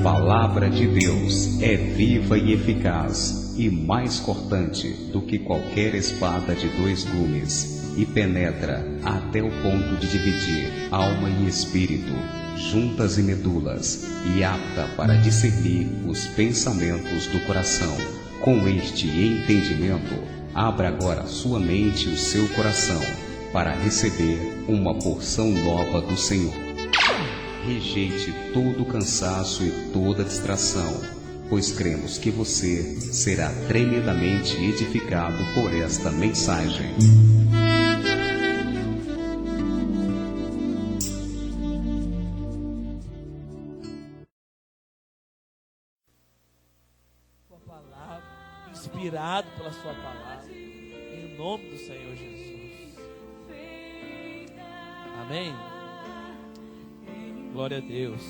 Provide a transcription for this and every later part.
palavra de Deus é viva e eficaz, e mais cortante do que qualquer espada de 2 gumes, e penetra até o ponto de dividir alma e espírito, juntas e medulas, e apta para discernir os pensamentos do coração. Com este entendimento, abra agora sua mente e o seu coração para receber uma porção nova do Senhor. Rejeite todo o cansaço e toda distração, pois cremos que você será tremendamente edificado por esta mensagem. Sua palavra, inspirado pela sua palavra, em nome do Senhor Jesus. Amém? Glória a Deus.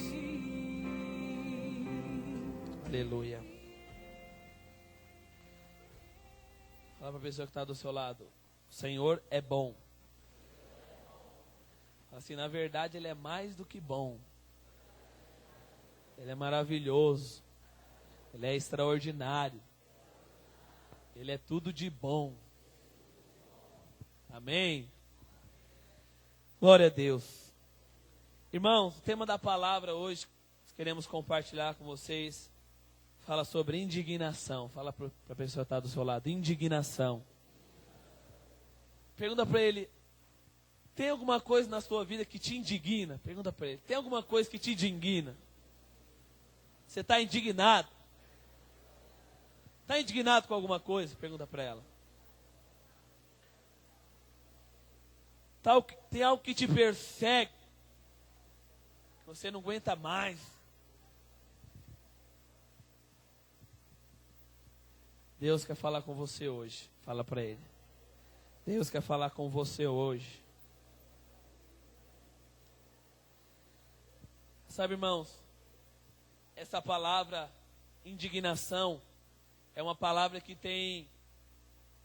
Aleluia. Fala para a pessoa que está do seu lado: o Senhor é bom. Assim, na verdade, Ele é mais do que bom. Ele é maravilhoso. Ele é extraordinário. Ele é tudo de bom. Amém? Glória a Deus. Irmãos, o tema da palavra hoje, que queremos compartilhar com vocês, fala sobre indignação. Fala para a pessoa que está do seu lado: indignação. Pergunta para ele: tem alguma coisa na sua vida que te indigna? Pergunta para ele: tem alguma coisa que te indigna? Você está indignado? Está indignado com alguma coisa? Pergunta para ela. Tem algo que te persegue, você não aguenta mais. Deus quer falar com você hoje. Fala para Ele. Deus quer falar com você hoje. Sabe, irmãos, essa palavra indignação é uma palavra que tem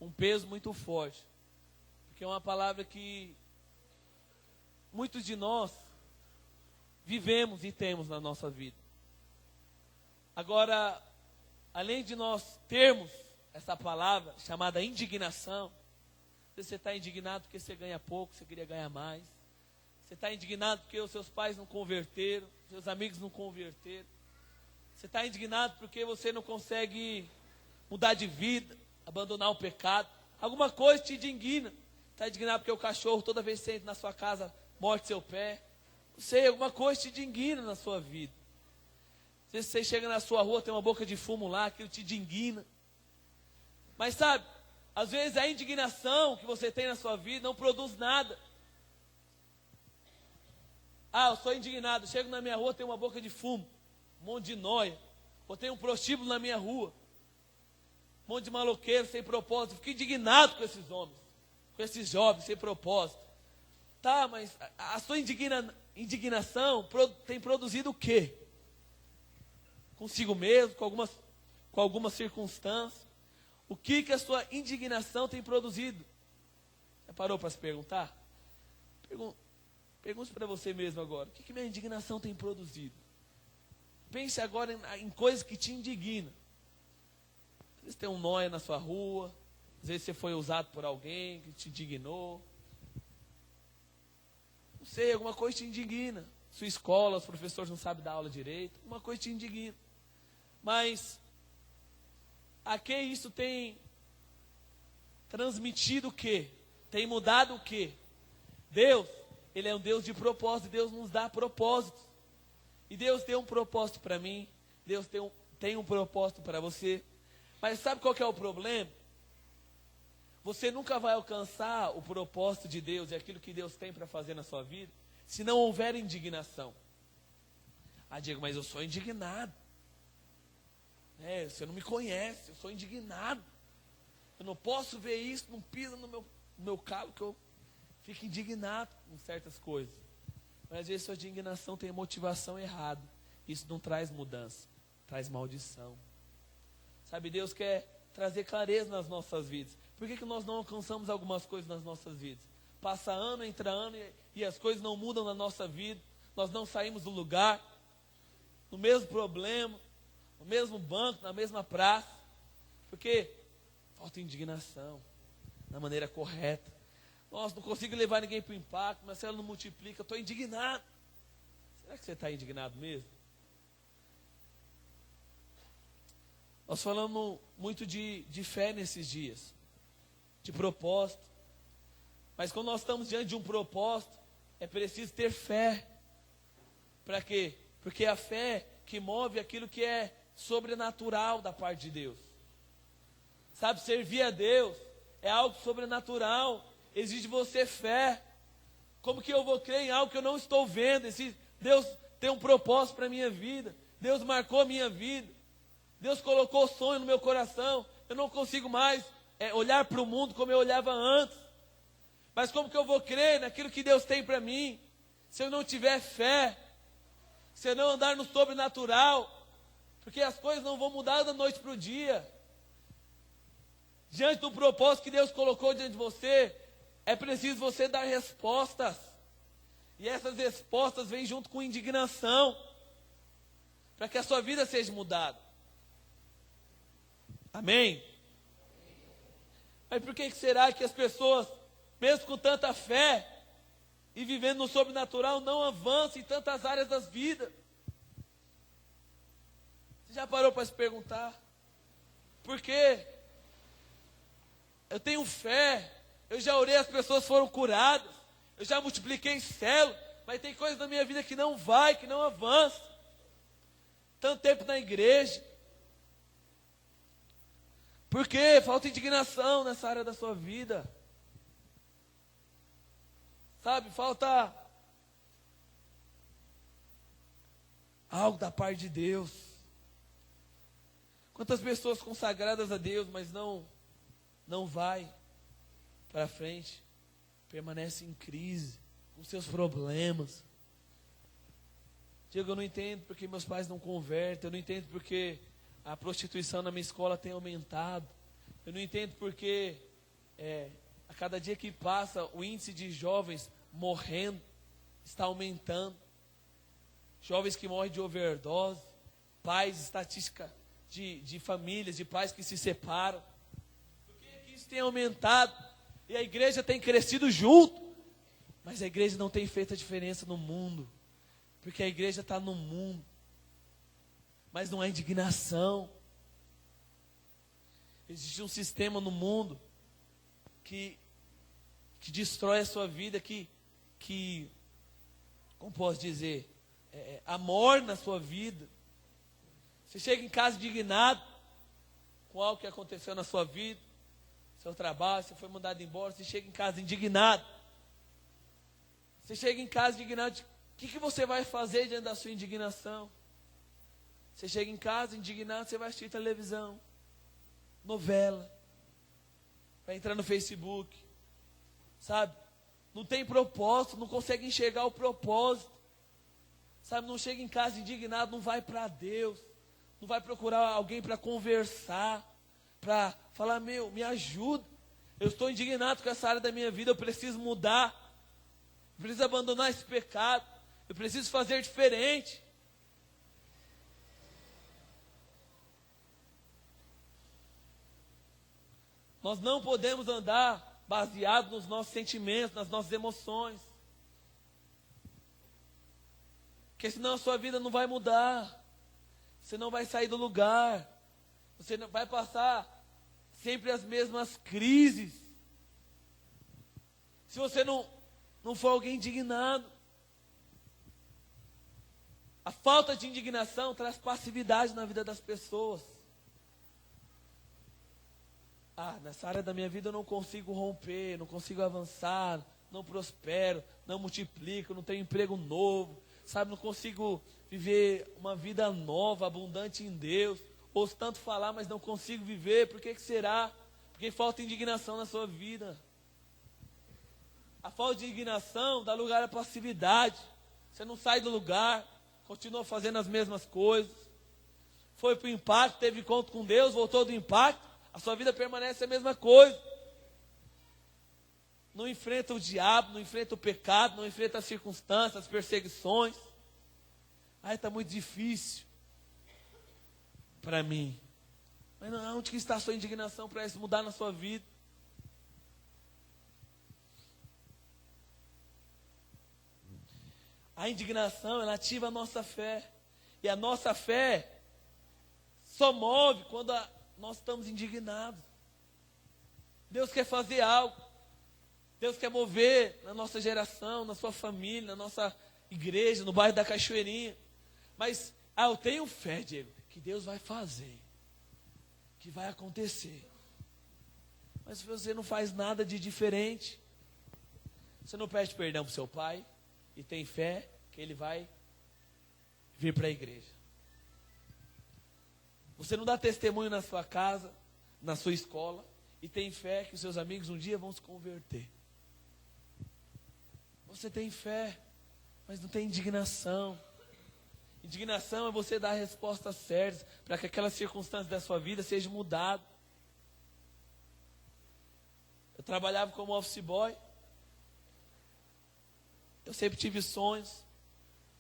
um peso muito forte. Porque é uma palavra que muitos de nós vivemos e temos na nossa vida. Agora, além de nós termos essa palavra chamada indignação, você está indignado porque você ganha pouco, você queria ganhar mais. Você está indignado porque os seus pais não converteram, seus amigos não converteram. Você está indignado porque você não consegue mudar de vida, abandonar o pecado. Alguma coisa te indigna. Está indignado porque o cachorro, toda vez que você entra na sua casa, morde seu pé. Não sei, alguma coisa te indigna na sua vida. Se você chega na sua rua, tem uma boca de fumo lá, aquilo te indigna. Mas sabe, às vezes a indignação que você tem na sua vida não produz nada. Ah, eu sou indignado, chego na minha rua, tem uma boca de fumo, um monte de nóia. Ou tem um prostíbulo na minha rua, um monte de maloqueiro sem propósito. Fico indignado com esses homens, com esses jovens sem propósito. Tá, mas a sua indignação tem produzido o quê? Consigo mesmo, com algumas circunstâncias. O que a sua indignação tem produzido? Já parou para se perguntar? Pergunte para você mesmo agora: o que minha indignação tem produzido? Pense agora em coisas que te indignam. Às vezes tem um nóia na sua rua, às vezes você foi usado por alguém que te indignou. Não sei, alguma coisa te indigna. Sua escola, os professores não sabem dar aula direito, alguma coisa te indigna. Mas a que isso tem transmitido o quê? Tem mudado o quê? Deus, Ele é um Deus de propósito. Deus nos dá propósitos. E Deus tem um propósito para mim. Deus tem um propósito para você. Mas sabe qual que é o problema? Você nunca vai alcançar o propósito de Deus e aquilo que Deus tem para fazer na sua vida, se não houver indignação. Ah, Diego, mas eu sou indignado. Você não me conhece, eu sou indignado. Eu não posso ver isso, não pisa no meu calo, que eu fico indignado com certas coisas. Mas às vezes sua indignação tem motivação errada. Isso não traz mudança, traz maldição. Sabe, Deus quer trazer clareza nas nossas vidas. Por que nós não alcançamos algumas coisas nas nossas vidas? Passa ano, entra ano e as coisas não mudam na nossa vida. Nós não saímos do lugar. no mesmo problema, no mesmo banco, na mesma praça, porque falta indignação da maneira correta. Nossa, não consigo levar ninguém para o impacto, mas se ela não multiplica, eu estou indignado. Será que você está indignado mesmo? Nós falamos muito de fé nesses dias, de propósito. Mas quando nós estamos diante de um propósito, é preciso ter fé. Para quê? Porque é a fé que move aquilo que é sobrenatural da parte de Deus. Sabe, servir a Deus é algo sobrenatural, exige de você fé. Como que eu vou crer em algo que eu não estou vendo? Deus tem um propósito para a minha vida, Deus marcou a minha vida, Deus colocou sonho no meu coração, eu não consigo mais olhar para o mundo como eu olhava antes. Mas como que eu vou crer naquilo que Deus tem para mim, se eu não tiver fé, se eu não andar no sobrenatural? Porque as coisas não vão mudar da noite para o dia. Diante do propósito que Deus colocou diante de você, é preciso você dar respostas. E essas respostas vêm junto com indignação, para que a sua vida seja mudada. Amém? Mas por que será que as pessoas, mesmo com tanta fé e vivendo no sobrenatural, não avançam em tantas áreas das vidas? Você já parou para se perguntar? Por quê? Eu tenho fé, eu já orei, as pessoas foram curadas, eu já multipliquei célula, mas tem coisas na minha vida que não vai, que não avança. Tanto tempo na igreja. Por quê? Falta indignação nessa área da sua vida. Sabe, falta algo da parte de Deus. Quantas pessoas consagradas a Deus, mas não vai para frente, permanece em crise, com seus problemas. Diego, eu não entendo porque meus pais não convertem, eu não entendo porque a prostituição na minha escola tem aumentado, eu não entendo porque a cada dia que passa o índice de jovens morrendo está aumentando, jovens que morrem de overdose, pais, estatística de famílias, de pais que se separam. Tem aumentado e a igreja tem crescido junto, mas a igreja não tem feito a diferença no mundo, porque a igreja está no mundo, mas não há indignação. Existe um sistema no mundo que destrói a sua vida, que como posso dizer, amorna a sua vida. Você chega em casa indignado com algo que aconteceu na sua vida, seu trabalho, você foi mandado embora, você chega em casa indignado. Você chega em casa indignado, o que você vai fazer diante da sua indignação? Você chega em casa indignado, você vai assistir televisão, novela, vai entrar no Facebook, sabe? Não tem propósito, não consegue enxergar o propósito, sabe? Não chega em casa indignado, não vai para Deus, não vai procurar alguém para conversar, para falar, me ajuda, eu estou indignado com essa área da minha vida, eu preciso mudar, eu preciso abandonar esse pecado, eu preciso fazer diferente. Nós não podemos andar baseado nos nossos sentimentos, nas nossas emoções, porque senão a sua vida não vai mudar, você não vai sair do lugar, você não vai passar sempre as mesmas crises, se você não for alguém indignado. A falta de indignação traz passividade na vida das pessoas. Nessa área da minha vida eu não consigo romper, não consigo avançar, não prospero, não multiplico, não tenho emprego novo, sabe, não consigo viver uma vida nova, abundante em Deus. Ouço tanto falar, mas não consigo viver. Por que será? Porque falta indignação na sua vida. A falta de indignação dá lugar à passividade. Você não sai do lugar, continua fazendo as mesmas coisas. Foi para o impacto, teve encontro com Deus, voltou do impacto, a sua vida permanece a mesma coisa. Não enfrenta o diabo, não enfrenta o pecado, não enfrenta as circunstâncias, as perseguições. Ai, está muito difícil para mim. Mas não, onde que está a sua indignação para isso mudar na sua vida? A indignação, ela ativa a nossa fé. E a nossa fé só move quando nós estamos indignados. Deus quer fazer algo. Deus quer mover na nossa geração, na sua família, na nossa igreja, no bairro da Cachoeirinha. Mas, eu tenho fé, Diego, que Deus vai fazer. Que vai acontecer. Mas você não faz nada de diferente. Você não pede perdão para o seu pai e tem fé que ele vai vir para a igreja. Você não dá testemunho na sua casa, na sua escola, e tem fé que os seus amigos um dia vão se converter. Você tem fé, mas não tem indignação. Indignação é você dar a resposta certa para que aquelas circunstâncias da sua vida sejam mudadas. Eu trabalhava como office boy. Eu sempre tive sonhos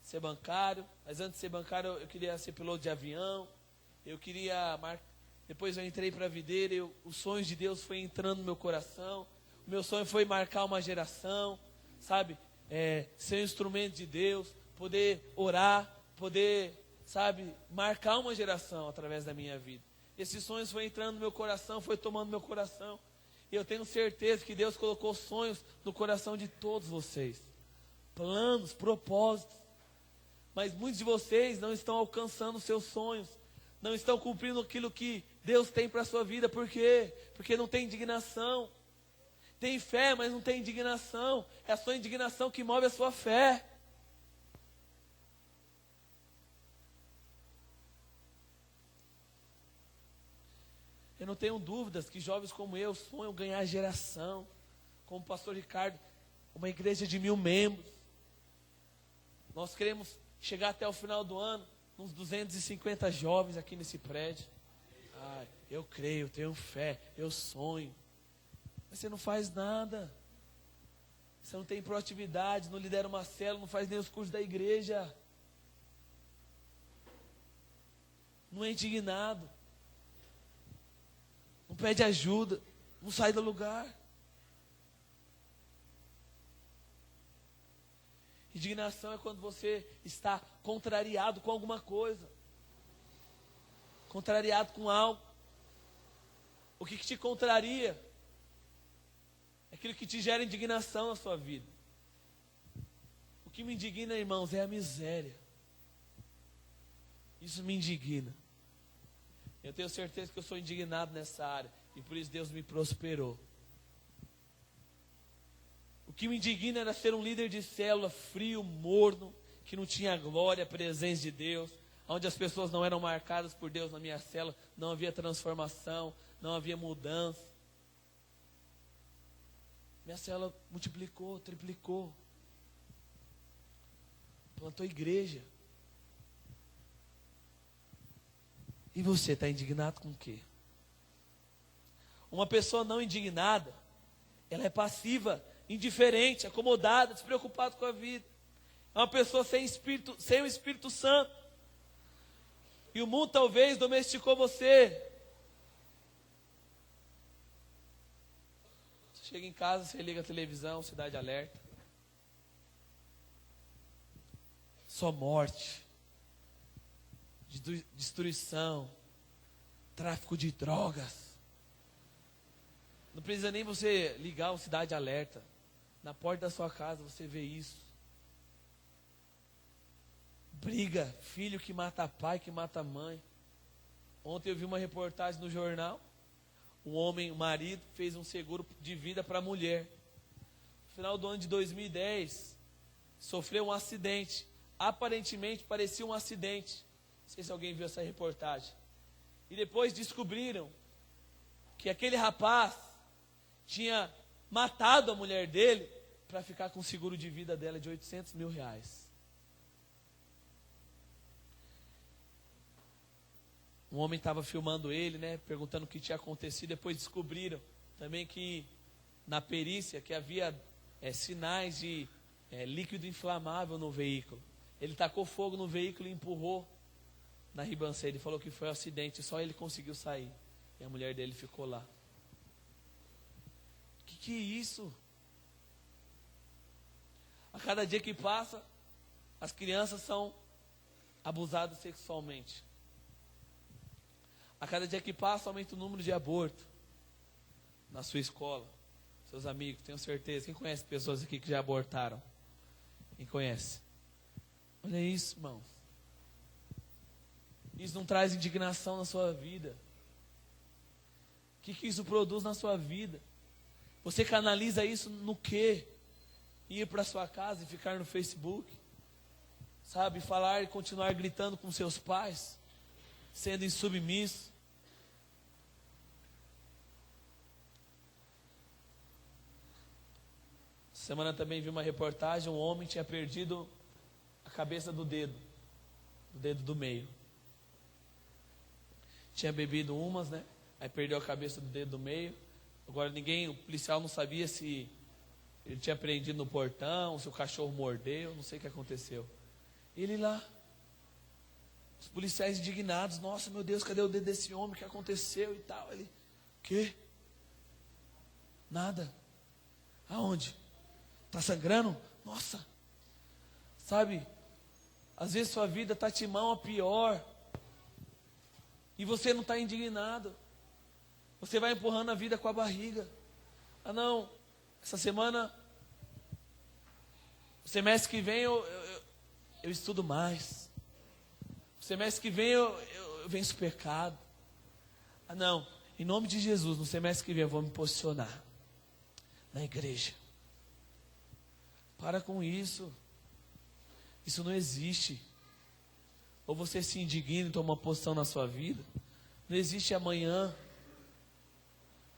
de ser bancário, mas antes de ser bancário eu queria ser piloto de avião. Depois eu entrei para a videira, os sonhos de Deus foi entrando no meu coração. O meu sonho foi marcar uma geração, sabe? Ser um instrumento de Deus, poder orar, poder, sabe, marcar uma geração através da minha vida. Esses sonhos foi entrando no meu coração, foi tomando meu coração. E eu tenho certeza que Deus colocou sonhos no coração de todos vocês. Planos, propósitos. Mas muitos de vocês não estão alcançando os seus sonhos. Não estão cumprindo aquilo que Deus tem para a sua vida. Por quê? Porque não tem indignação. Tem fé, mas não tem indignação. É a sua indignação que move a sua fé. Eu não tenho dúvidas que jovens como eu sonham ganhar geração. Como o pastor Ricardo, uma igreja de 1000 membros. Nós queremos chegar até o final do ano, uns 250 jovens aqui nesse prédio. Eu creio, eu tenho fé, eu sonho. Mas você não faz nada. Você não tem proatividade, não lidera uma célula, não faz nem os cursos da igreja. Não é indignado. Não pede ajuda, não sai do lugar. Indignação é quando você está contrariado com alguma coisa. Contrariado com algo. O que te contraria? É aquilo que te gera indignação na sua vida. O que me indigna, irmãos, é a miséria. Isso me indigna. Eu tenho certeza que eu sou indignado nessa área. E por isso Deus me prosperou. O que me indigna era ser um líder de célula frio, morno, que não tinha glória, presença de Deus, onde as pessoas não eram marcadas por Deus na minha célula, não havia transformação, não havia mudança. Minha célula multiplicou, triplicou. Plantou igreja. E você está indignado com o quê? Uma pessoa não indignada, ela é passiva, indiferente, acomodada, despreocupada com a vida. É uma pessoa sem o Espírito Santo. E o mundo talvez domesticou você. Você chega em casa, você liga a televisão, Cidade Alerta. Só morte, destruição, tráfico de drogas. Não precisa nem você ligar o Cidade Alerta. Na porta da sua casa você vê isso. Briga, filho que mata pai, que mata mãe. Ontem eu vi uma reportagem no jornal. O marido, fez um seguro de vida para a mulher. No final do ano de 2010, sofreu um acidente. Aparentemente parecia um acidente. Não sei se alguém viu essa reportagem. E depois descobriram que aquele rapaz tinha matado a mulher dele para ficar com o seguro de vida dela de R$800 mil. Um homem estava filmando ele, né, perguntando o que tinha acontecido. Depois descobriram também que na perícia que havia sinais de líquido inflamável no veículo. Ele tacou fogo no veículo e empurrou na ribanceira. Ele falou que foi um acidente, só ele conseguiu sair. E a mulher dele ficou lá. Que é isso? A cada dia que passa, as crianças são abusadas sexualmente. A cada dia que passa, aumenta o número de abortos na sua escola. Seus amigos, tenho certeza. Quem conhece pessoas aqui que já abortaram? Quem conhece? Olha isso, irmão. Isso não traz indignação na sua vida. O que isso produz na sua vida? Você canaliza isso no quê? Ir para sua casa e ficar no Facebook? Sabe, falar e continuar gritando com seus pais? Sendo insubmisso? Semana também vi uma reportagem, um homem tinha perdido a cabeça do dedo do meio. Tinha bebido umas, né? Aí perdeu a cabeça do dedo do meio. Agora o policial não sabia se ele tinha prendido no portão, se o cachorro mordeu, não sei o que aconteceu. Ele lá, os policiais indignados, nossa, meu Deus, cadê o dedo desse homem, o que aconteceu e tal. Ele, quê? Nada. Aonde? Está sangrando? Nossa. Sabe, às vezes sua vida está de mal a pior. E você não está indignado. Você vai empurrando a vida com a barriga. Ah não, essa semana, o semestre que vem eu estudo mais. O semestre que vem eu venço o pecado. Ah não, em nome de Jesus, no semestre que vem eu vou me posicionar na igreja. Para com isso. Isso não existe. Ou você se indigna e toma uma posição na sua vida. Não existe amanhã.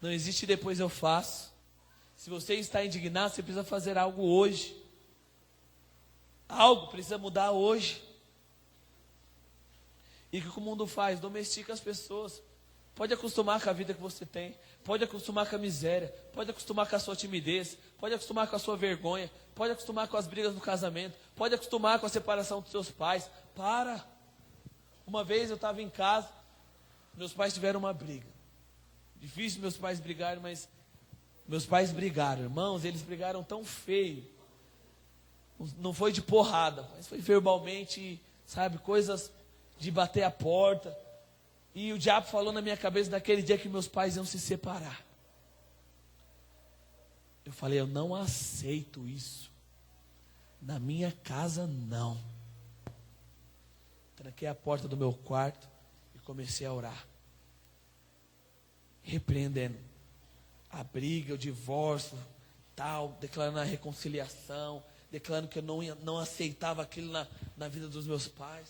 Não existe depois eu faço. Se você está indignado, você precisa fazer algo hoje. Algo precisa mudar hoje. E o que o mundo faz? Domestica as pessoas. Pode acostumar com a vida que você tem. Pode acostumar com a miséria. Pode acostumar com a sua timidez. Pode acostumar com a sua vergonha. Pode acostumar com as brigas no casamento. Pode acostumar com a separação dos seus pais. Para. Uma vez eu estava em casa. Meus pais tiveram uma briga. Difícil meus pais brigarem, mas meus pais brigaram. Irmãos, eles brigaram tão feio. Não foi de porrada, mas foi verbalmente, sabe, coisas de bater a porta. E o diabo falou na minha cabeça naquele dia que meus pais iam se separar. Eu falei, eu não aceito isso. Na minha casa, não. Tranquei a porta do meu quarto e comecei a orar. Repreendendo a briga, o divórcio, tal, declarando a reconciliação, declarando que eu não aceitava aquilo na vida dos meus pais.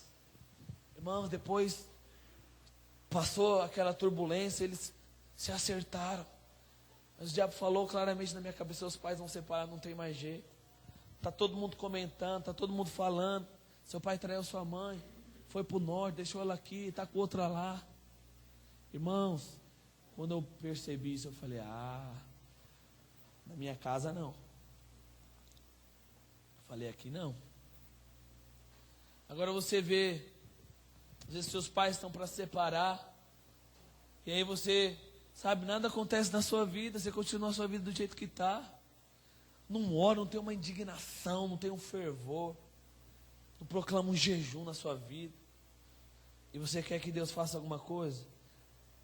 Irmãos, depois passou aquela turbulência, eles se acertaram. Mas o diabo falou claramente na minha cabeça, seus pais vão separar, não tem mais jeito. Está todo mundo comentando, está todo mundo falando. Seu pai traiu sua mãe, foi para o norte, deixou ela aqui, está com outra lá. Irmãos, quando eu percebi isso, eu falei, na minha casa não. Eu falei, aqui não. Agora você vê, às vezes seus pais estão para se separar, e aí você, sabe, nada acontece na sua vida, você continua a sua vida do jeito que está. Não ora, não tem uma indignação, não tem um fervor, não proclama um jejum na sua vida. E você quer que Deus faça alguma coisa?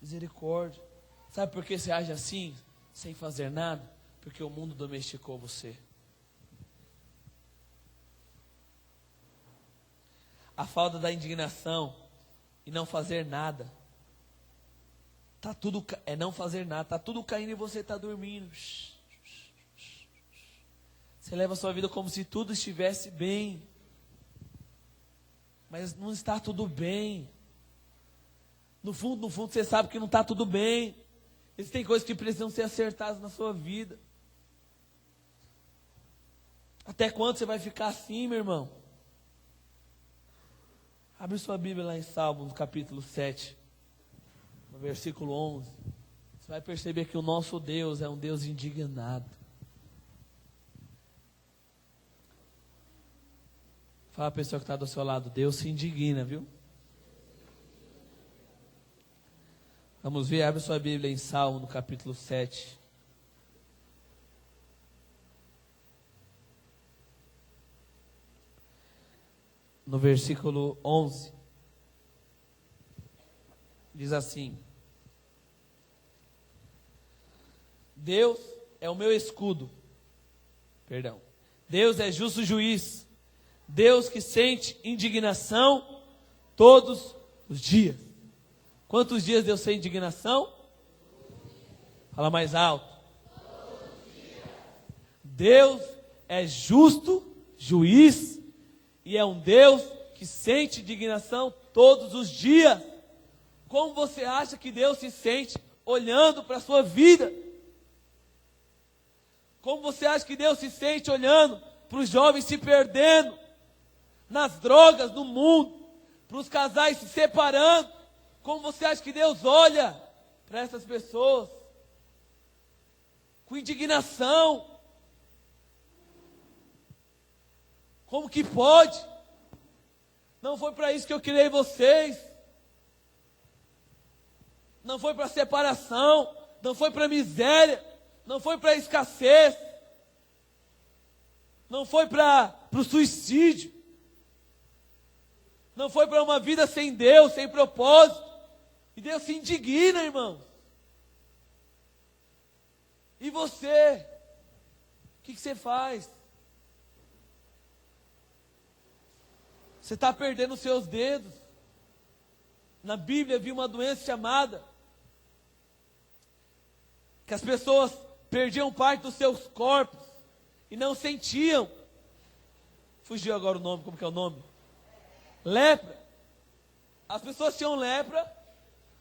Misericórdia. Sabe por que você age assim, sem fazer nada? Porque o mundo domesticou você. A falta da indignação e não fazer nada. Não fazer nada. Está tudo caindo e você está dormindo. Você leva a sua vida como se tudo estivesse bem. Mas não está tudo bem. No fundo, você sabe que não está tudo bem. Existem coisas que precisam ser acertadas na sua vida. Até quando você vai ficar assim, meu irmão? Abre sua Bíblia lá em Salmos, no capítulo 7, no versículo 11. Você vai perceber que o nosso Deus é um Deus indignado. Fala a pessoa que está do seu lado, Deus se indigna, viu? Vamos ver, abre sua Bíblia em Salmo, no capítulo 7. No versículo 11. Diz assim: Deus é o meu escudo. Perdão. Deus é justo juiz. Deus que sente indignação todos os dias. Quantos dias Deus sente indignação? Fala mais alto. Deus é justo juiz e é um Deus que sente indignação todos os dias. Como você acha que Deus se sente olhando para a sua vida? Como você acha que Deus se sente olhando para os jovens se perdendo nas drogas, no mundo, para os casais se separando? Como você acha que Deus olha para essas pessoas? Com indignação. Como que pode? Não foi para isso que eu criei vocês. Não foi para separação, não foi para miséria, não foi para escassez, não foi para o suicídio, não foi para uma vida sem Deus, sem propósito. E Deus se indigna, irmãos. E você? O que você faz? Você está perdendo os seus dedos. Na Bíblia havia uma doença chamada, que as pessoas perdiam parte dos seus corpos e não sentiam. Fugiu agora o nome, como que é o nome? Lepra. As pessoas tinham lepra,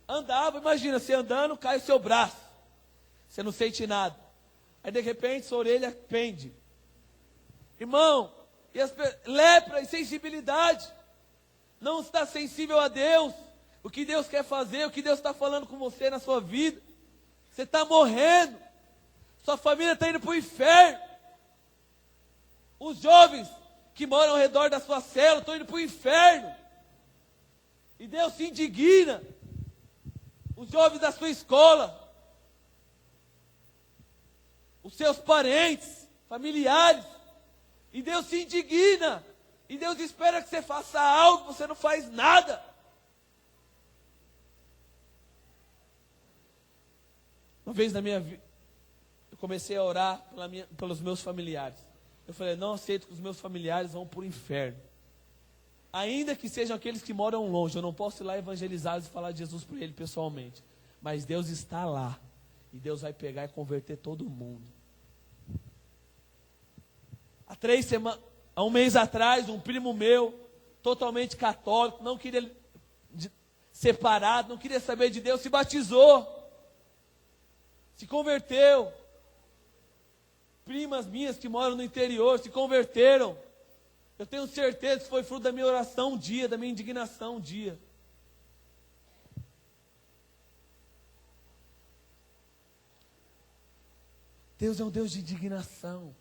andavam, imagina, você andando, cai o seu braço, você não sente nada. Aí de repente sua orelha pende. Irmão, lepra, insensibilidade. Não está sensível a Deus, o que Deus quer fazer, o que Deus está falando com você na sua vida. Você está morrendo, sua família está indo para o inferno. Os jovens que moram ao redor da sua célula estão indo para o inferno. E Deus se indigna. Os jovens da sua escola, os seus parentes, familiares. E Deus se indigna. E Deus espera que você faça algo, você não faz nada. Uma vez na minha vida, eu comecei a orar pelos meus familiares. Eu falei, não aceito que os meus familiares vão para o inferno. Ainda que sejam aqueles que moram longe, eu não posso ir lá evangelizá-los e falar de Jesus para ele pessoalmente. Mas Deus está lá. E Deus vai pegar e converter todo mundo. Há um mês atrás, um primo meu, totalmente católico, não queria separado, não queria saber de Deus, se batizou. Se converteu. Primas minhas que moram no interior se converteram. Eu tenho certeza que foi fruto da minha oração um dia, da minha indignação um dia. Deus é um Deus de indignação.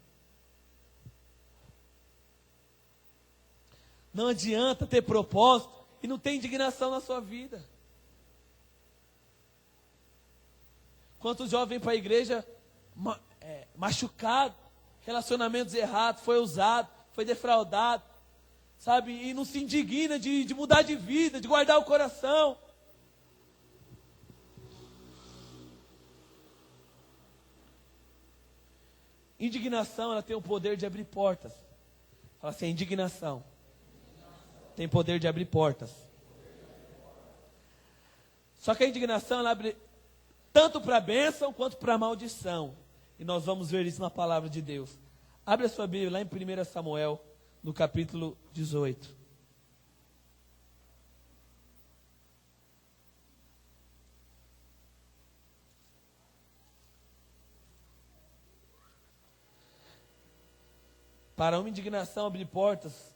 Não adianta ter propósito e não ter indignação na sua vida. Quantos jovens vêm para a igreja machucado, relacionamentos errados, foi usado, foi defraudado, sabe? E não se indigna de mudar de vida, de guardar o coração. Indignação, ela tem o poder de abrir portas. Fala assim, indignação tem poder de abrir portas. Só que a indignação, ela abre tanto para a bênção quanto para a maldição. E nós vamos ver isso na palavra de Deus. Abre a sua Bíblia lá em 1 Samuel, no capítulo 18. Para uma indignação abrir portas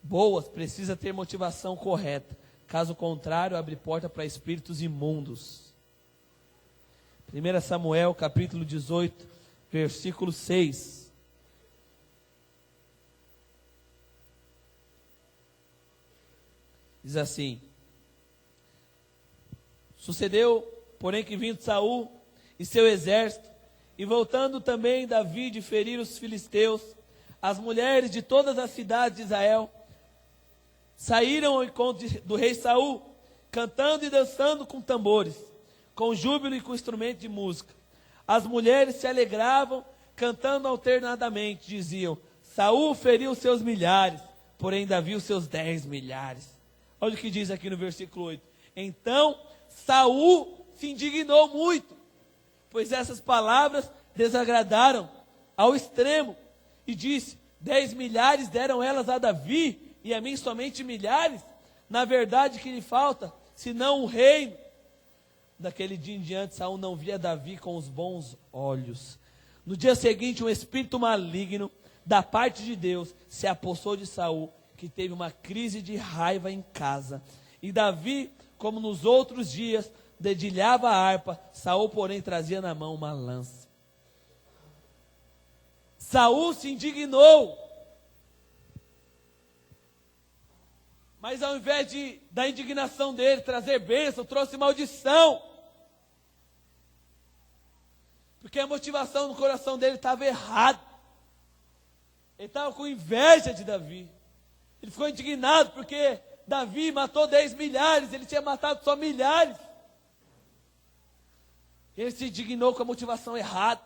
boas, precisa ter motivação correta. Caso contrário, abre porta para espíritos imundos. 1 Samuel, capítulo 18, versículo 6. Diz assim: sucedeu, porém, que vindo Saul e seu exército, e voltando também Davi de ferir os filisteus, as mulheres de todas as cidades de Israel saíram ao encontro do rei Saul, cantando e dançando com tambores, com júbilo e com instrumento de música. As mulheres se alegravam, cantando alternadamente, diziam: Saul feriu seus milhares, porém Davi os seus 10 milhares. Olha o que diz aqui no versículo 8. Então Saul se indignou muito, pois essas palavras desagradaram ao extremo, e disse: 10 milhares deram elas a Davi, e a mim somente milhares? Na verdade, que lhe falta, senão o reino? Daquele dia em diante, Saul não via Davi com os bons olhos. No dia seguinte, um espírito maligno da parte de Deus se apossou de Saul, que teve uma crise de raiva em casa. E Davi, como nos outros dias, dedilhava a harpa. Saul, porém, trazia na mão uma lança. Saul se indignou, mas ao invés da indignação dele trazer bênção, trouxe maldição. Porque a motivação no coração dele estava errada. Ele estava com inveja de Davi. Ele ficou indignado porque Davi matou 10 milhares, ele tinha matado só milhares. Ele se indignou com a motivação errada.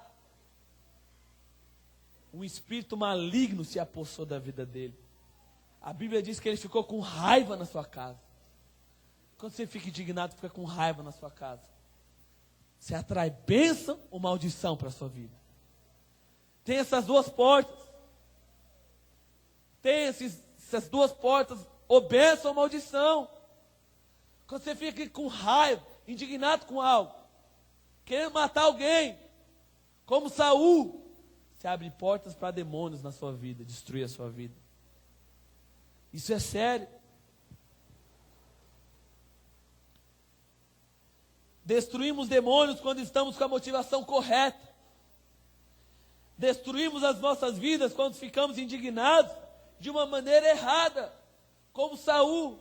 Um espírito maligno se apossou da vida dele. A Bíblia diz que ele ficou com raiva na sua casa. Quando você fica indignado, fica com raiva na sua casa. Você atrai bênção ou maldição para a sua vida. Tem essas duas portas. Tem essas duas portas, ou bênção ou maldição. Quando você fica com raiva, indignado com algo, querendo matar alguém, como Saul, você abre portas para demônios na sua vida, destruir a sua vida. Isso é sério. Destruímos demônios quando estamos com a motivação correta. Destruímos as nossas vidas quando ficamos indignados de uma maneira errada, como Saul.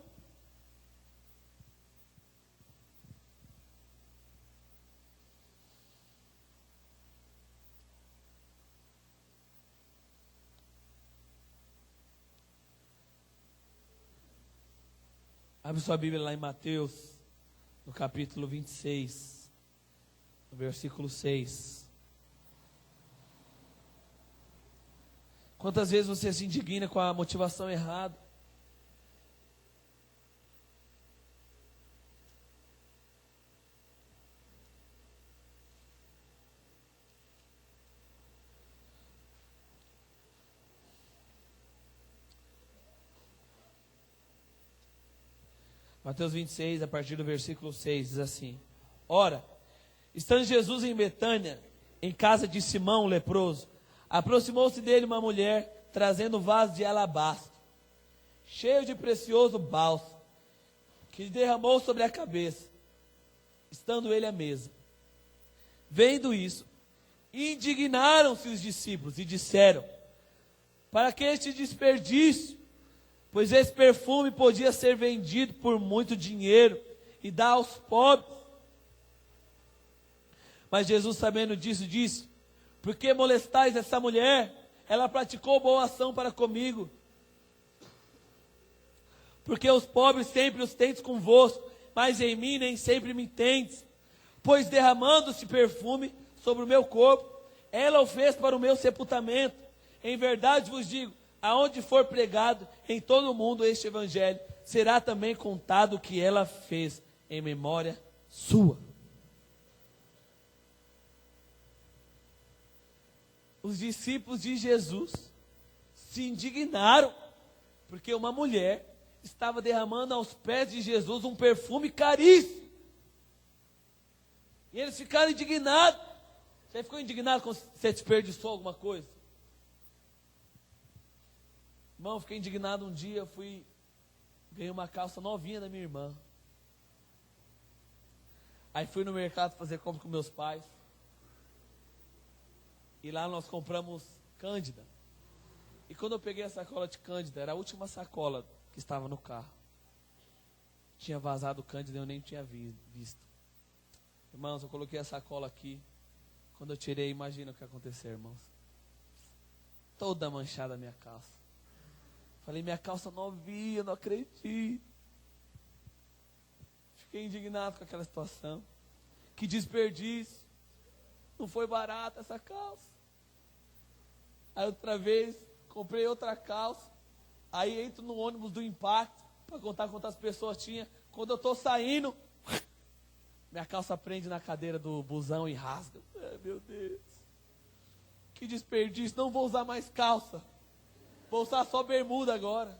Abre sua Bíblia lá em Mateus, no capítulo 26, no versículo 6. Quantas vezes você se indigna com a motivação errada? Mateus 26, a partir do versículo 6, diz assim: Ora, estando Jesus em Betânia, em casa de Simão, o leproso, aproximou-se dele uma mulher, trazendo um vaso de alabastro, cheio de precioso bálsamo, que lhe derramou sobre a cabeça, estando ele à mesa. Vendo isso, indignaram-se os discípulos e disseram: para que este desperdício? Pois esse perfume podia ser vendido por muito dinheiro e dar aos pobres. Mas Jesus, sabendo disso, disse: por que molestais essa mulher? Ela praticou boa ação para comigo. Porque os pobres sempre os tendes convosco, mas em mim nem sempre me tendes. Pois derramando-se perfume sobre o meu corpo, ela o fez para o meu sepultamento. Em verdade vos digo, aonde for pregado em todo o mundo este evangelho, será também contado o que ela fez em memória sua. Os discípulos de Jesus se indignaram, porque uma mulher estava derramando aos pés de Jesus um perfume caríssimo. E eles ficaram indignados. Você ficou indignado quando você desperdiçou alguma coisa? Irmão, eu fiquei indignado um dia, ganhei uma calça novinha da minha irmã. Aí fui no mercado fazer compra com meus pais. E lá nós compramos Cândida. E quando eu peguei a sacola de Cândida, era a última sacola que estava no carro. tinha vazado o Cândido e eu nem tinha visto. Irmãos, eu coloquei a sacola aqui. Quando eu tirei, imagina o que aconteceu, irmãos. Toda manchada a minha calça. Falei, minha calça novinha, não acredito. Fiquei indignado com aquela situação. Que desperdício. Não foi barata essa calça. Aí outra vez, comprei outra calça. Aí entro no ônibus do Impacto, para contar quantas pessoas tinha. Quando eu estou saindo, minha calça prende na cadeira do busão e rasga. Meu Deus. Que desperdício. Não vou usar mais calça. Vou usar só bermuda agora.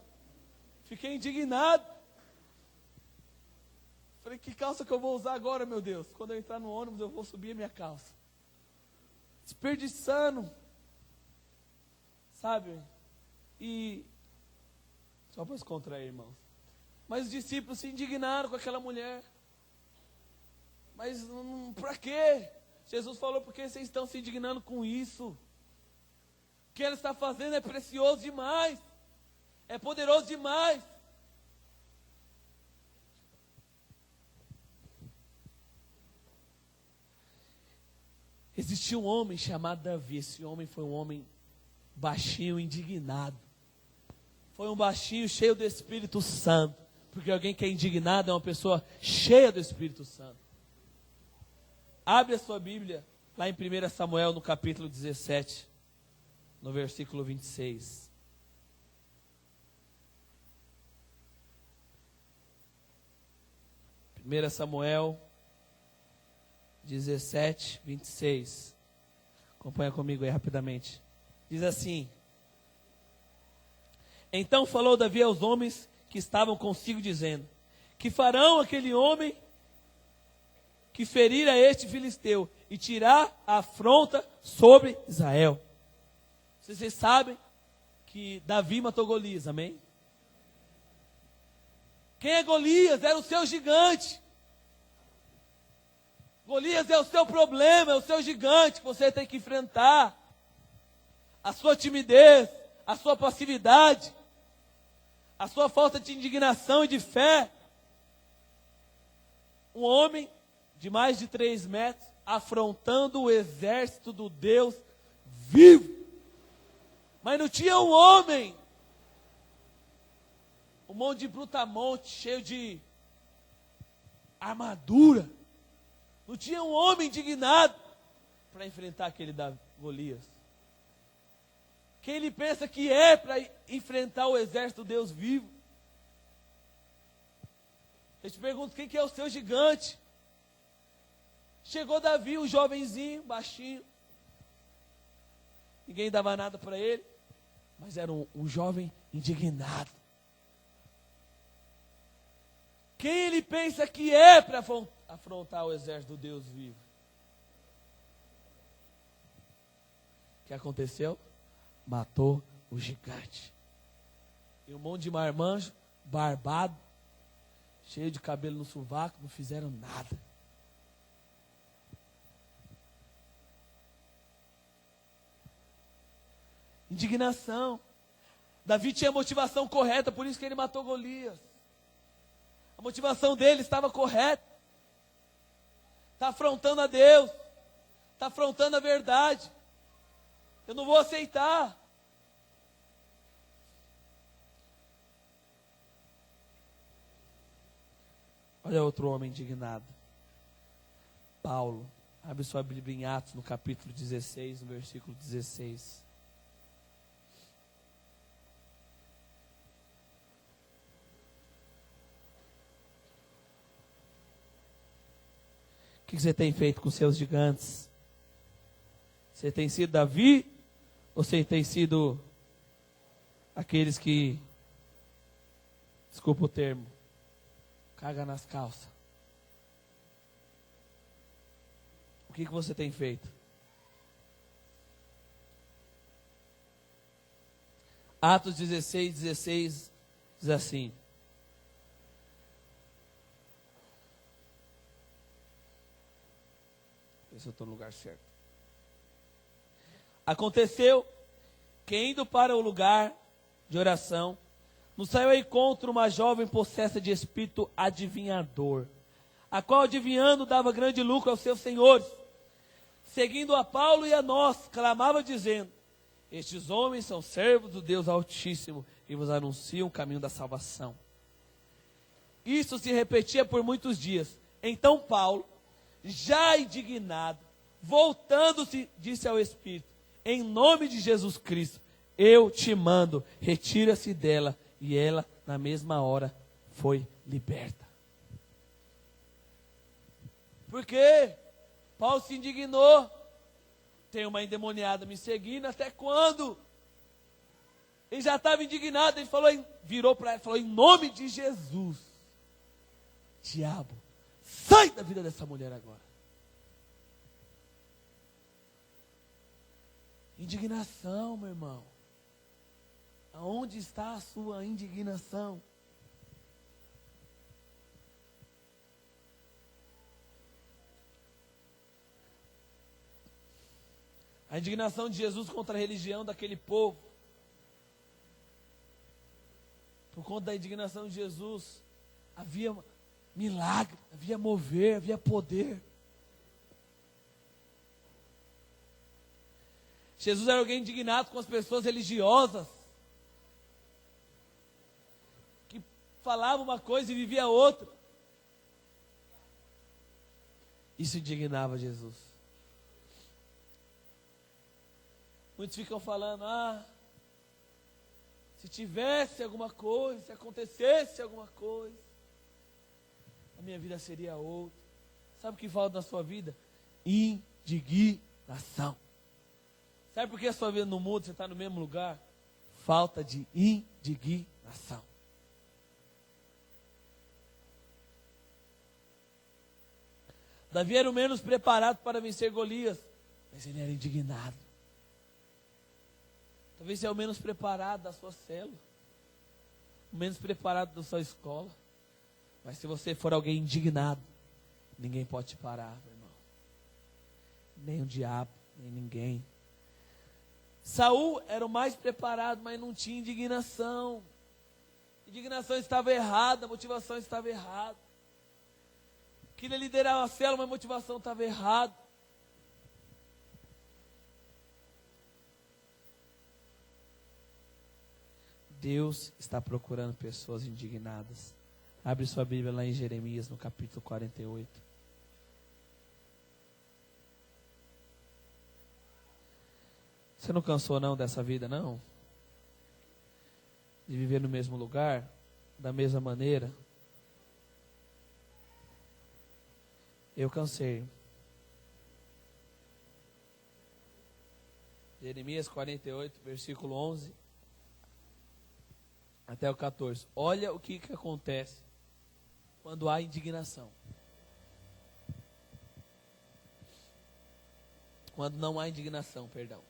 Fiquei indignado. Falei, que calça que eu vou usar agora, meu Deus? Quando eu entrar no ônibus, eu vou subir a minha calça. Desperdiçando. Sabe? E só para descontrair, irmãos. Mas os discípulos se indignaram com aquela mulher. Mas para quê? Jesus falou, porque vocês estão se indignando com isso? O que ela está fazendo é precioso demais. É poderoso demais. Existia um homem chamado Davi. Esse homem foi um homem baixinho, indignado. Foi um baixinho cheio do Espírito Santo. Porque alguém que é indignado é uma pessoa cheia do Espírito Santo. Abre a sua Bíblia, lá em 1 Samuel, no capítulo 17, no versículo 26. Primeira Samuel 17, 26. Acompanha comigo aí rapidamente. Diz assim: Então falou Davi aos homens que estavam consigo, dizendo: Que farão aquele homem que ferir a este filisteu e tirar a afronta sobre Israel? Vocês sabem que Davi matou Golias, amém? Quem é Golias? Era o seu gigante. Golias é o seu problema, é o seu gigante que você tem que enfrentar. A sua timidez, a sua passividade, a sua falta de indignação e de fé. Um homem de mais de 3 metros, afrontando o exército do Deus vivo. Mas não tinha um homem, um monte de brutamonte, cheio de armadura. Não tinha um homem indignado para enfrentar aquele Golias. Quem ele pensa que é para enfrentar o exército do Deus vivo? Eu te pergunto, quem que é o seu gigante? Chegou Davi, um jovenzinho, baixinho. Ninguém dava nada para ele. Mas era um jovem indignado. Quem ele pensa que é para afrontar o exército do Deus vivo? O que aconteceu? Matou o gigante. E um monte de marmanjo, barbado, cheio de cabelo no sovaco, não fizeram nada. Indignação. Davi tinha a motivação correta, por isso que ele matou Golias. A motivação dele estava correta. Está afrontando a Deus. Está afrontando a verdade. Eu não vou aceitar. Olha outro homem indignado. Paulo. Abre sua Bíblia em Atos, no capítulo 16, no versículo 16. O que você tem feito com seus gigantes? Você tem sido Davi? Ou você tem sido aqueles que, desculpa o termo, caga nas calças? O que você tem feito? Atos 16, 16 diz assim: ver se eu estou no lugar certo. Aconteceu que, indo para o lugar de oração, nos saiu ao encontro uma jovem possessa de espírito adivinhador, a qual adivinhando dava grande lucro aos seus senhores. Seguindo a Paulo e a nós, clamava dizendo: estes homens são servos do Deus Altíssimo e vos anunciam o caminho da salvação. Isso se repetia por muitos dias. Então Paulo, já indignado, voltando-se, disse ao Espírito: em nome de Jesus Cristo, eu te mando, retira-se dela. E ela, na mesma hora, foi liberta. Por quê? Paulo se indignou. Tem uma endemoniada me seguindo, até quando? Ele já estava indignado, ele falou, virou para ela e falou: em nome de Jesus, diabo, sai da vida dessa mulher agora. Indignação, meu irmão. Aonde está a sua indignação? A indignação de Jesus contra a religião daquele povo. Por conta da indignação de Jesus, havia milagre, havia mover, havia poder. Jesus era alguém indignado com as pessoas religiosas, que falavam uma coisa e vivia outra. Isso indignava Jesus. Muitos ficam falando: se tivesse alguma coisa, se acontecesse alguma coisa, a minha vida seria outra. Sabe o que falta na sua vida? Indignação. Sabe por que a sua vida não muda, você está no mesmo lugar? Falta de indignação. Davi era o menos preparado para vencer Golias, mas ele era indignado. Talvez você é o menos preparado da sua célula, o menos preparado da sua escola, mas se você for alguém indignado, ninguém pode te parar, meu irmão. Nem o diabo, nem ninguém. Saul era o mais preparado, mas não tinha indignação. Indignação estava errada, a motivação estava errada. Queria liderar a célula, mas a motivação estava errada. Deus está procurando pessoas indignadas. Abre sua Bíblia lá em Jeremias, no capítulo 48. Você não cansou não dessa vida, não? De viver no mesmo lugar, da mesma maneira? Eu cansei. Jeremias 48, versículo 11 até o 14. Olha o que acontece quando há indignação. Quando não há indignação, perdão.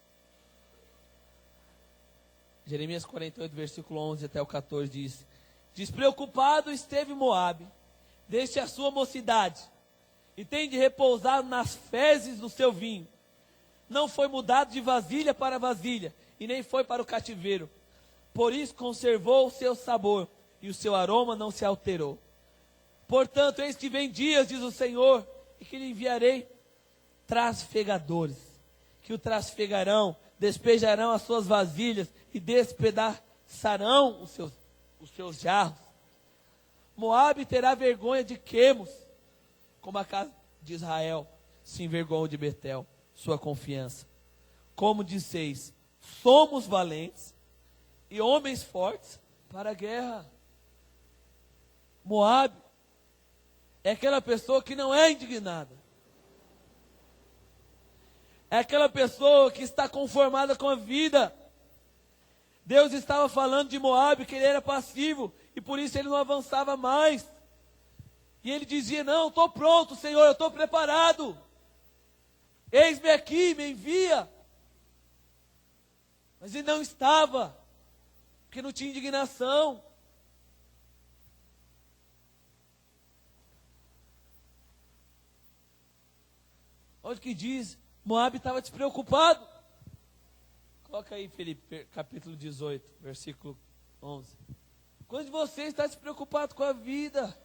Jeremias 48, versículo 11 até o 14 diz: despreocupado esteve Moabe, desde a sua mocidade, e tem de repousar nas fezes do seu vinho. Não foi mudado de vasilha para vasilha, e nem foi para o cativeiro. Por isso conservou o seu sabor, e o seu aroma não se alterou. Portanto, eis que vem dias, diz o Senhor, e que lhe enviarei trasfegadores, que o trasfegarão, despejarão as suas vasilhas, e despedaçarão os seus jarros. Moabe terá vergonha de Quemos, como a casa de Israel se envergonhou de Betel, sua confiança. Como disseis, somos valentes e homens fortes para a guerra. Moabe é aquela pessoa que não é indignada. É aquela pessoa que está conformada com a vida. Deus estava falando de Moabe que ele era passivo e por isso ele não avançava mais. E ele dizia: não, estou pronto, Senhor, eu estou preparado. Eis-me aqui, me envia. Mas ele não estava, porque não tinha indignação. Olha o que diz, Moabe estava despreocupado. Coloca aí, Felipe, capítulo 18, versículo 11. Quando você está despreocupado com a vida,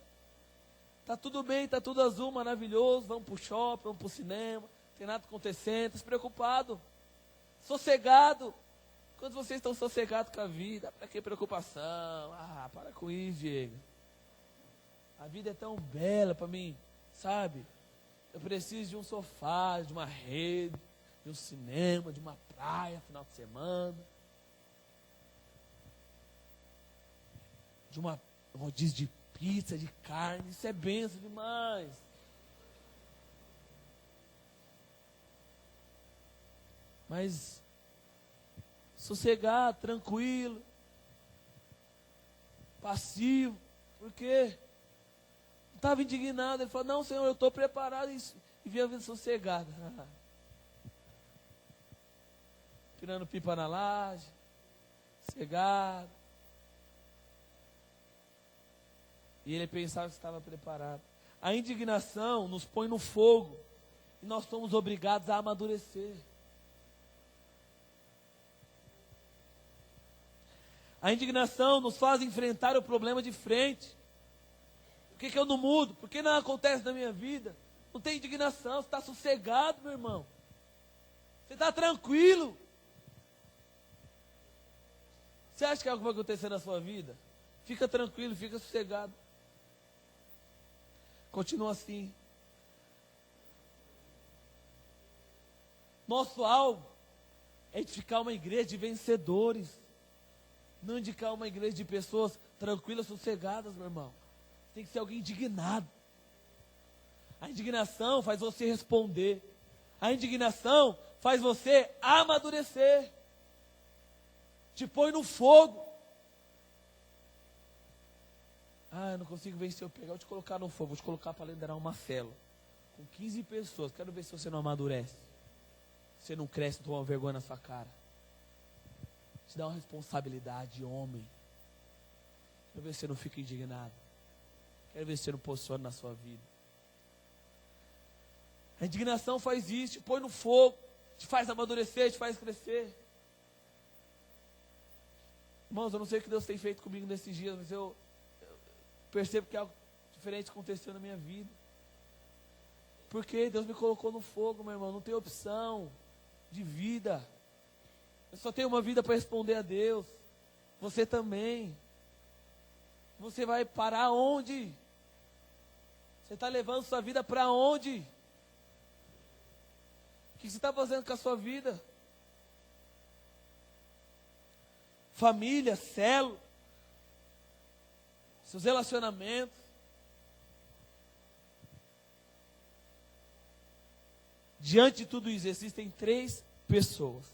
está tudo bem, está tudo azul, maravilhoso, vamos para o shopping, vamos para o cinema, não tem nada acontecendo, está despreocupado, sossegado. Quando vocês estão sossegados com a vida, para que preocupação? Ah, para com isso, Diego. A vida é tão bela para mim, sabe? Eu preciso de um sofá, de uma rede, de um cinema, de uma praia, final de semana. De um rodízio de pizza, de carne. Isso é benção demais. Mas sossegado, tranquilo, passivo. Por quê? Estava indignado. Ele falou, não, Senhor, eu estou preparado. E vinha a vida sossegada. Tirando pipa na laje, sossegado. E ele pensava que estava preparado. A indignação nos põe no fogo. E nós somos obrigados a amadurecer. A indignação nos faz enfrentar o problema de frente. Por que eu não mudo? Por que não acontece na minha vida? Não tem indignação, você está sossegado, meu irmão. Você está tranquilo. Você acha que algo vai acontecer na sua vida? Fica tranquilo, fica sossegado. Continua assim. Nosso alvo é edificar uma igreja de vencedores. Não indicar uma igreja de pessoas tranquilas, sossegadas, meu irmão. Tem que ser alguém indignado. A indignação faz você responder. A indignação faz você amadurecer. Te põe no fogo. Ah, eu não consigo vencer o pecado. Vou te colocar no fogo. Vou te colocar para liderar uma célula. Com 15 pessoas. Quero ver se você não amadurece. Se você não cresce, toma vergonha na sua cara. Te dá uma responsabilidade, homem. Quero ver se você não fica indignado. Quero ver se você não posiciona na sua vida. A indignação faz isso, te põe no fogo, te faz amadurecer, te faz crescer. Irmãos, eu não sei o que Deus tem feito comigo nesses dias, mas eu percebo que algo diferente aconteceu na minha vida. Porque Deus me colocou no fogo, meu irmão, não tem opção de vida. Eu só tenho uma vida para responder a Deus. Você também. Você vai parar onde? Você está levando sua vida para onde? O que você está fazendo com a sua vida? Família, célula, seus relacionamentos. Diante de tudo isso, existem 3 pessoas.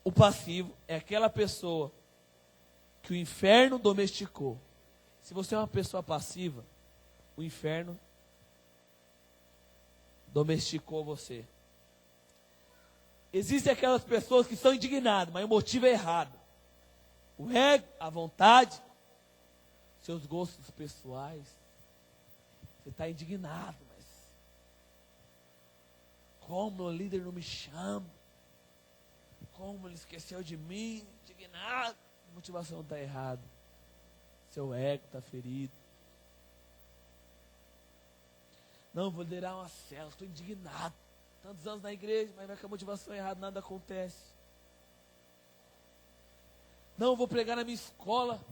O passivo é aquela pessoa que o inferno domesticou. Se você é uma pessoa passiva, o inferno domesticou você. Existem aquelas pessoas que são indignadas, mas o motivo é errado. O ego, a vontade, seus gostos pessoais. Você está indignado, mas como o líder não me chama? Como ele esqueceu de mim? Indignado. A motivação está errada. Seu ego está ferido. Não, vou liderar uma célula, estou indignado. Tantos anos na igreja, mas vai com a motivação errada, nada acontece. Não, vou pregar na minha escola,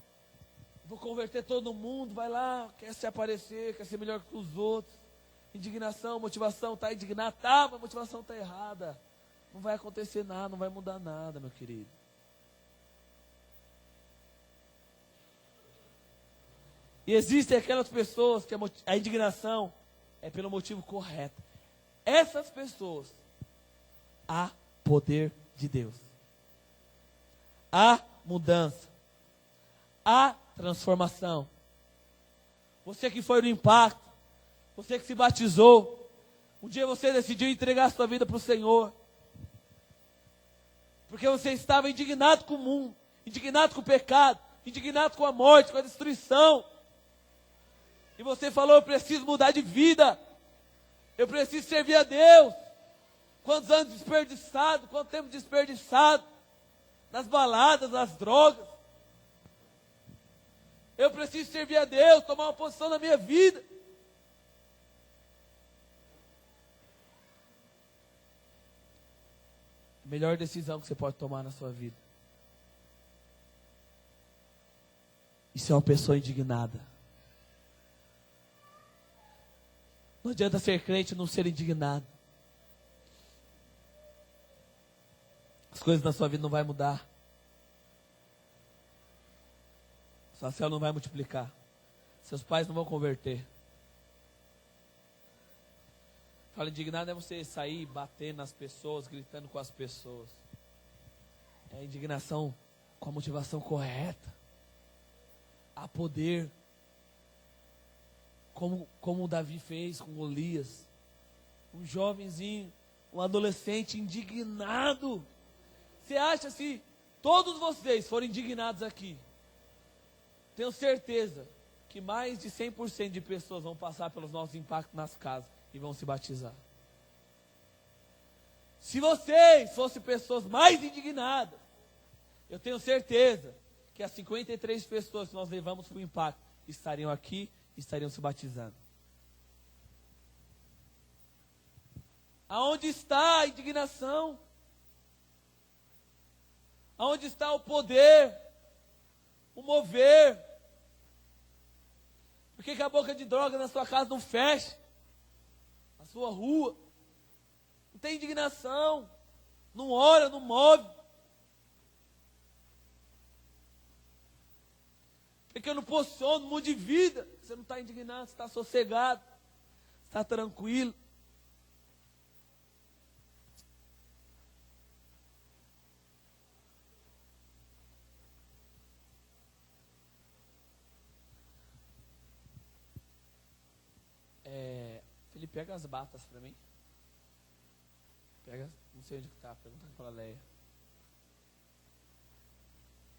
vou converter todo mundo, vai lá, quer se aparecer, quer ser melhor que os outros. Indignação, motivação, está indignado, tá, mas a motivação está errada. Não vai acontecer nada, não vai mudar nada, meu querido. E existem aquelas pessoas que a indignação é pelo motivo correto. Essas pessoas, há poder de Deus. Há mudança. Há transformação. Você que foi no impacto, você que se batizou, um dia você decidiu entregar a sua vida para o Senhor. Porque você estava indignado com o mundo, indignado com o pecado, indignado com a morte, com a destruição. E você falou, eu preciso mudar de vida. Eu preciso servir a Deus. Quantos anos desperdiçados, quanto tempo desperdiçado nas baladas, nas drogas. Eu preciso servir a Deus, tomar uma posição na minha vida. A melhor decisão que você pode tomar na sua vida. Isso é uma pessoa indignada. Não adianta ser crente e não ser indignado. As coisas na sua vida não vão mudar. Sua célula não vai multiplicar. Seus pais não vão converter. Fala, indignado é você sair batendo nas pessoas, gritando com as pessoas. É a indignação com a motivação correta. Há poder. Como o Davi fez com Golias. Um jovenzinho, um adolescente indignado. Você acha, se todos vocês forem indignados aqui, tenho certeza que mais de 100% de pessoas vão passar pelos nossos impactos nas casas e vão se batizar. Se vocês fossem pessoas mais indignadas, eu tenho certeza que as 53 pessoas que nós levamos para o impacto estariam aqui e estariam se batizando. Aonde está a indignação? Aonde está o poder? O mover? Por que a boca de droga na sua casa não fecha? Na sua rua? Não tem indignação. Não ora, não move. Porque eu não posiciono, não mude de vida. Você não está indignado, você está sossegado. Está tranquilo. Felipe, pega as batas para mim. Pega, não sei onde está, pergunta para a Leia.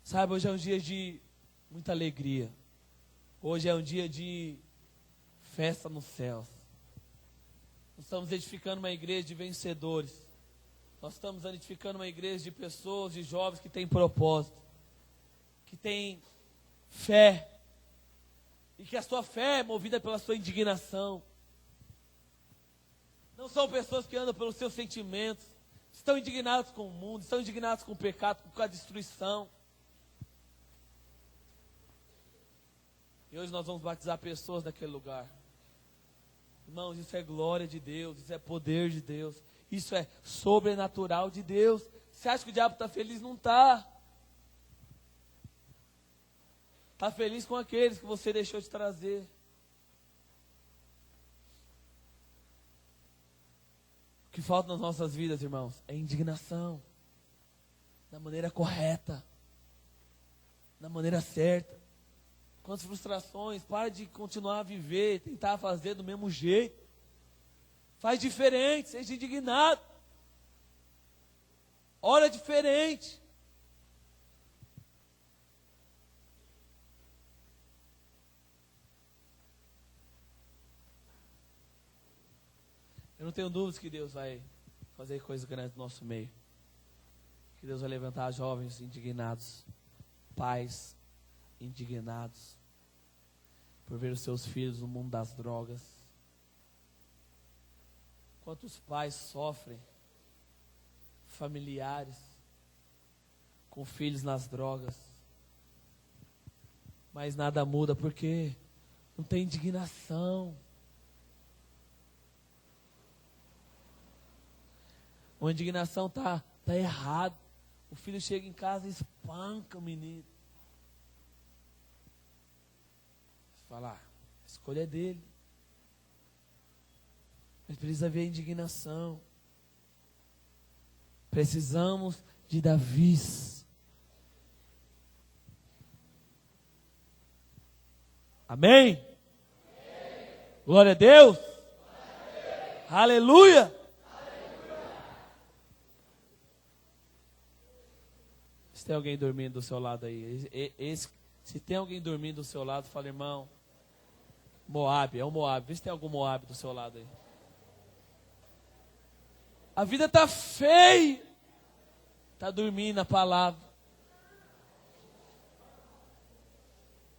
Sabe, hoje é um dia de muita alegria. Hoje é um dia de festa nos céus. Nós estamos edificando uma igreja de vencedores. Nós estamos edificando uma igreja de pessoas, de jovens que têm propósito, que têm fé, e que a sua fé é movida pela sua indignação. Não são pessoas que andam pelos seus sentimentos, estão indignados com o mundo, estão indignados com o pecado, com a destruição. E hoje nós vamos batizar pessoas daquele lugar. Irmãos, isso é glória de Deus, isso é poder de Deus, isso é sobrenatural de Deus. Você acha que o diabo está feliz? Não está. Está feliz com aqueles que você deixou de trazer. O que falta nas nossas vidas, irmãos, é indignação. Da maneira correta. Da maneira certa. Quantas frustrações, para de continuar a viver, tentar fazer do mesmo jeito. Faz diferente, seja indignado. Ora diferente. Eu não tenho dúvidas que Deus vai fazer coisas grandes no nosso meio. Que Deus vai levantar jovens indignados, pais indignados por ver os seus filhos no mundo das drogas. Quantos pais sofrem, familiares, com filhos nas drogas, mas nada muda porque não tem indignação. A indignação tá errado. O filho chega em casa e espanca o menino. Você fala, a escolha é dele. Mas precisa haver indignação. Precisamos de Davis. Amém? Amém. Glória a Deus. Glória a Deus. Aleluia. Se tem alguém dormindo do seu lado aí, se tem alguém dormindo do seu lado, fala, irmão, Moabe, é o Moabe. Vê se tem algum Moabe do seu lado aí. A vida está feia. Está dormindo na palavra.